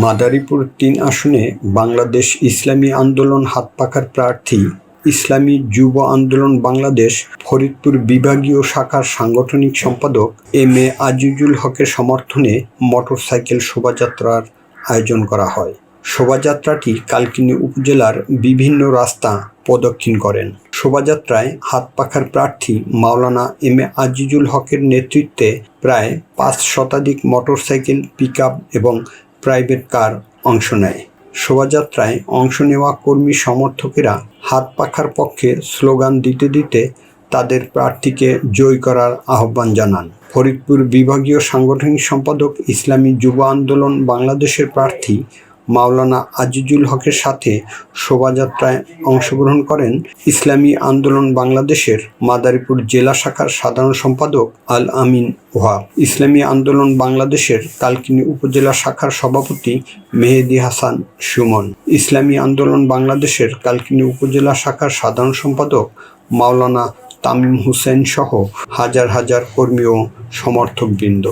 মাদারীপুর-৩ আসনে বাংলাদেশ ইসলামী আন্দোলন হাতপাখার প্রার্থী ইসলামী যুব আন্দোলন বাংলাদেশ ফরিদপুর বিভাগীয় শাখার সাংগঠনিক সম্পাদক এম.এ. আজিজুল হকের সমর্থনে মোটরসাইকেল শোভাযাত্রার আয়োজন করা হয়। শোভাযাত্রাটি কালকিনি উপজেলার বিভিন্ন রাস্তা প্রদক্ষিণ করেন। শোভাযাত্রায় হাতপাখার প্রার্থী মাওলানা এম.এ. আজিজুল হকের নেতৃত্বে প্রায় ৫ শতাধিক মোটরসাইকেল, পিকআপ এবং প্রাইভেট কার অংশ নেয়। শোভাযাত্রায় অংশ নেওয়া কর্মী সমর্থকেরা হাতপাখার পক্ষে স্লোগান দিতে দিতে তাদের প্রার্থীকে জয়ী করার আহ্বান জানান। ফরিদপুর বিভাগীয় সাংগঠনিক সম্পাদক ইসলামী যুব আন্দোলন বাংলাদেশের প্রার্থী মাওলানা আজিজুল হকের সাথে শোভাযাত্রায় অংশগ্রহণ করেন ইসলামী আন্দোলন বাংলাদেশের মাদারীপুর জেলা শাখার সাধারণ সম্পাদক আল আমিন ওয়াহাব, ইসলামী আন্দোলন বাংলাদেশের কালকিনি উপজেলা শাখার সভাপতি মেহেদী হাসান সুমন, ইসলামী আন্দোলন বাংলাদেশের কালকিনি উপজেলা শাখার সাধারণ সম্পাদক মাওলানা তামিম হোসেন সহ হাজার হাজার কর্মী ও সমর্থকবৃন্দ।